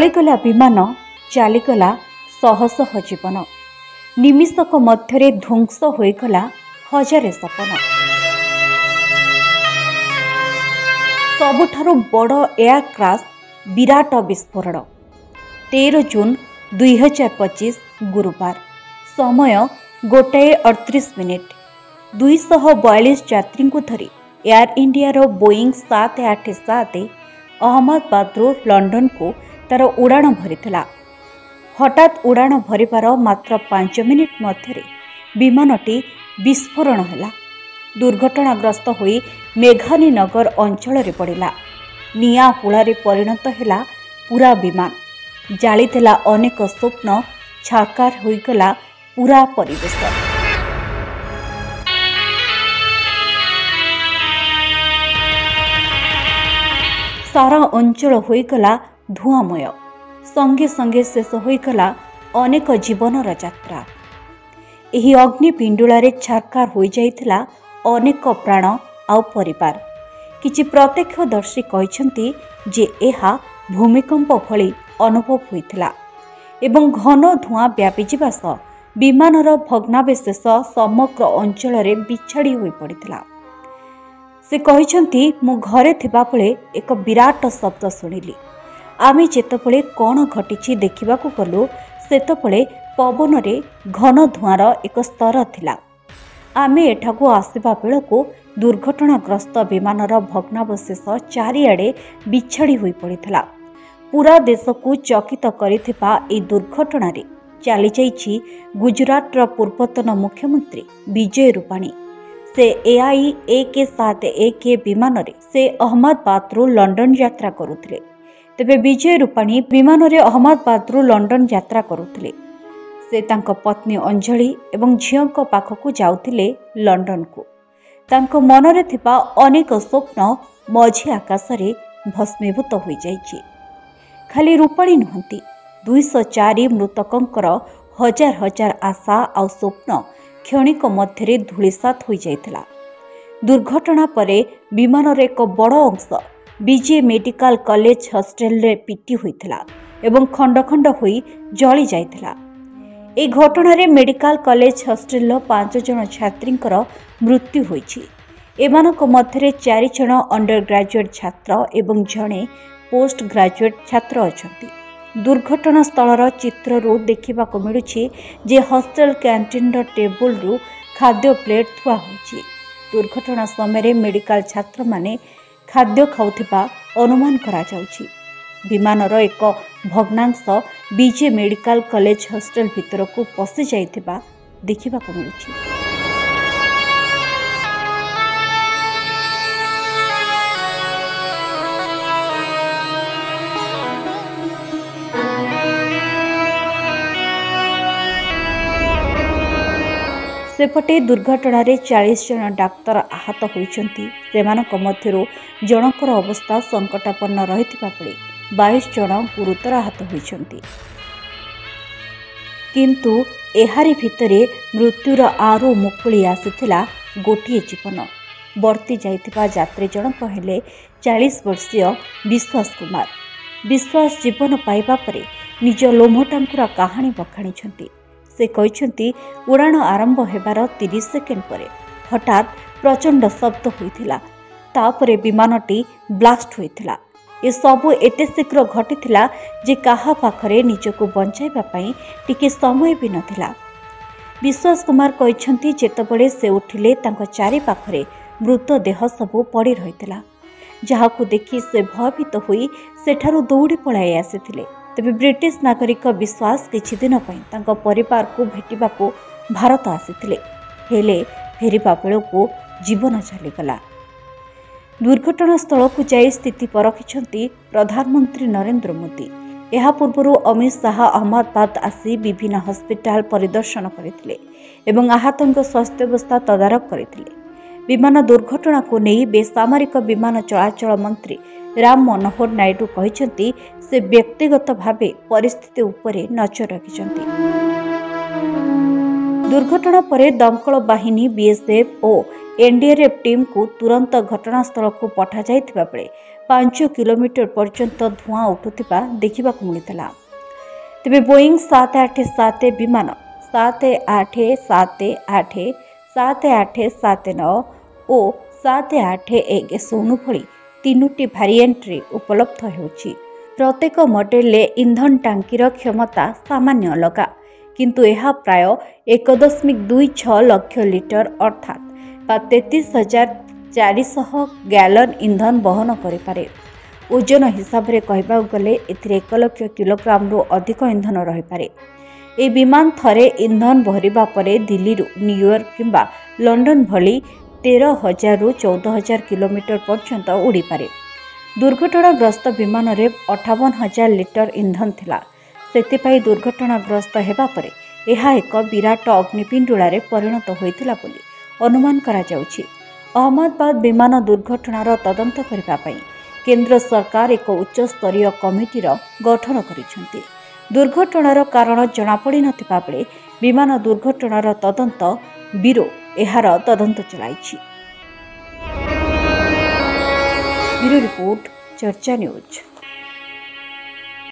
टळीगला विमान चलीगला शह शह जीवन निमिषक मध्य ध्वंस होईगला हजारे सपन। सबुठारु बड़ एयर क्रैश विराट विस्फोरण 13 जून 2025 गुरुवार समय 1:38 242 यात्री को धरी एयर इंडिया रो बोइंग 787 अहमदाबादरू लंडन को तार उड़ाण भरीथिला। हठात उड़ाण भरिबार मात्र 5 मिनिट मध्य विमानटी विस्फोरण हैला। दुर्घटनाग्रस्त होई मेघानी नगर अंचल रे पड़िला। निया हुलारे परिणत हैला पूरा विमान। जालीथिला अनेक स्वप्न, छाकार होईगला पूरा परिवेश। सारा अंचल होईगला धुआंमय। संगे संगे शेष होईगला अनेक जीवनर यात्रा। एही अग्निपिंडुलारे छाकार होई जाइथिला अनेक प्राण आउ परिवार। किछि प्रत्यक्षदर्शी कहिसंती जे एहा भूमिकंप भली अनुभव होइथिला एवं घन धुआं व्यापी जिबा सह विमानर भग्नावशेष समग्र अंचल रे बिछाड़ी होई पड़िथिला। से कहिसंती मु घरे थिबा बेले एक विराट शब्द सुनिली। आमे जेतेबेले कोन घटिछि देखिबाकू गलु सेतेबेले पवन रे घन धुआंर एक स्तर थिला। आमे एठाकू आसिबा बेलकू दुर्घटनाग्रस्त विमानर भग्नावशेष चारिआडे बिछाड़ी होई पड़िथिला। पूरा देश को चकित करिथिबा ए दुर्घटना रे चली जाइछि गुजरातर पूर्वतन मुख्यमंत्री विजय रूपाणी। से AI-171 विमान रे से अहमदाबादरू लंडन यात्रा करुथिले। तेबे विजय रूपाणी विमान रे अहमदाबादरू लंडन यात्रा करुथिले। से तांको पत्नी अंजलि एवं झियोंक पाखकू जाउथिले लंडन को। तांको मनरे थिबा अनेक स्वप्न मझी आकाश रे भस्मीभूत होई जाइछि। खाली रूपाणी नुहंती 204 मृतकंकर हजार हजार आशा आ स्वप्न क्षणिक मध्य धूलिसात होई जाइथिला। दुर्घटना परे विमानर एक बड़ अंश बीजे मेडिकल कॉलेज हॉस्टल रे पिटी होइथिला एवं खंड खंड होई जली जाइथिला। ए घटना रे मेडिकल कॉलेज हॉस्टल 5 जन छात्रींकर मृत्यु होइछि। एमानक मध्यरे 4 जन अंडर ग्रेजुएट छात्र एवं जणे पोस्ट ग्रेजुएट छात्र अछंती। दुर्घटना स्थलर चित्ररू देखिबाको मिलुछि जे हॉस्टल कैंटीन टेबुल रु खाद्य प्लेट थुआ होइछि। दुर्घटना समय मेडिकल छात्र माने खाद्य खाउथिबा अनुमान करा जाउछि। विमानर एक भग्नांश बीजे मेडिकल कॉलेज हॉस्टल भीतर को पशि जाइथिबा देखिबाको मिलुछि। सेपटे दुर्घटना रे 40 जन डाक्तर आहत होइचंती। सेमानक मध्यरु जनकर अवस्था संकटापन्न रहिथिबा बेले 22 जन गुरुतर आहत होइचंती। किंतु एहारी भितरे मृत्युर आरु मुकुली आसिथिला गोटिए जीवन। बर्ती जाइथिबा यात्री जनक हेले 40 वर्षीय विश्वास कुमार। विश्वास जीवन पाइबा परे निज लोमटांकुरा कहानी बखाणिछंती। से कहिछंती उड़ाण आरंभ हेबार 30 सेकेंड परे हठात प्रचंड शब्द होइथिला। तापरे विमानटी ब्लास्ट होइथिला। ए सबु एते शीघ्र घटिथिला जे काहा पाखरे निजको बंचाइबा पई टिके समय भी नथिला। विश्वास कुमार कहिछंती जेतेबेले से उठिले तांको चारि पाखरे मृतदेह सबु पड़ी रहिथिला। जाहाकू देखि से भयभीत होई सेठारु दौड़ी पळाई आसिथिले। तेबे ब्रिटिश नागरिक विश्वास किछि दिन पई तांको परिवार को भेटिबाको भारत आसिथिले। हेले फेरिबा बेलकू जीवन चलीगला। दुर्घटना स्थल को जाई स्थिति परखिछंती प्रधानमंत्री नरेंद्र मोदी। एहा पूर्वरु अमित शाह अहमदाबाद आसी विभिन्न हॉस्पिटल परिदर्शन करथिले एवं आहतंक स्वास्थ्यावस्था तदारक करथिले। विमान दुर्घटना को नहीं बेसामरिक विमान चलाचल मंत्री राम मनोहर नायडू कहिसंती से व्यक्तिगत भावे परिस्थिति उपरे नजर रखिसंती। दुर्घटना परे दमकल बाहिनी बीएसएफ और एनडीआरएफ टीम को तुरंत घटनास्थल को पठा जाइथिबा बेले 5 କିଲୋମିଟର ପର୍ଯ୍ୟନ୍ତ ଧୂଆଁ ଉଠୁଥିବା ଦେଖିବାକୁ ମିଳିଥିଲା। ତେବେ ବୋଇଂ 787 ବିମାନ 7878, 7879 ଓ 7810 ଭଳି 3ଟି ଭ୍ୟାରିଏଣ୍ଟରେ ଉପଲବ୍ଧ ହେଉଛି। ପ୍ରତ୍ୟେକ ମଡେଲରେ ଇନ୍ଧନ ଟାଙ୍କିର କ୍ଷମତା ସାମାନ୍ୟ ଅଲଗା, କିନ୍ତୁ ଏହା ପ୍ରାୟ 1.26 ଲକ୍ଷ ଲିଟର ଅର୍ଥାତ୍ 33,400 ଗ୍ୟାଲନ ଇନ୍ଧନ ବହନ କରିପାରେ। ଓଜନ ହିସାବରେ କହିବାକୁ ଗଲେ ଏଥିରେ 1 ଲକ୍ଷ କିଲୋଗ୍ରାମରୁ ଅଧିକ ଇନ୍ଧନ ରହିପାରେ। ଏହି ବିମାନ ଥରେ ଇନ୍ଧନ ଭରିବା ପରେ ଦିଲ୍ଲୀରୁ ନ୍ୟୁୟର୍କ କିମ୍ବା ଲଣ୍ଡନ ଭଳି 13,000ରୁ 14,000 କିଲୋମିଟର ପର୍ଯ୍ୟନ୍ତ ଉଡ଼ିପାରେ। ଦୁର୍ଘଟଣାଗ୍ରସ୍ତ ବିମାନରେ 58,000 ଲିଟର ଇନ୍ଧନ ଥିଲା। ସେଥିପାଇଁ ଦୁର୍ଘଟଣାଗ୍ରସ୍ତ ହେବା ପରେ ଏହା ଏକ ବିରାଟ ଅଗ୍ନିପିଣ୍ଡୁଳାରେ ପରିଣତ ହୋଇଥିଲା ବୋଲି ଅନୁମାନ କରାଯାଉଛି। ଅହମ୍ମଦାବାଦ ବିମାନ ଦୁର୍ଘଟଣାର ତଦନ୍ତ କରିବା ପାଇଁ କେନ୍ଦ୍ର ସରକାର ଏକ ଉଚ୍ଚସ୍ତରୀୟ କମିଟିର ଗଠନ କରିଛନ୍ତି। ଦୁର୍ଘଟଣାର କାରଣ ଜଣାପଡ଼ିନଥିବା ବେଳେ ବିମାନ ଦୁର୍ଘଟଣାର ତଦନ୍ତ ବ୍ୟୁରୋ ଏହାର ତଦନ୍ତ ଚଳାଇଛି। ବ୍ୟୁରୋ ରିପୋର୍ଟ, ଚର୍ଚ୍ଚା ନ୍ୟୁଜ୍।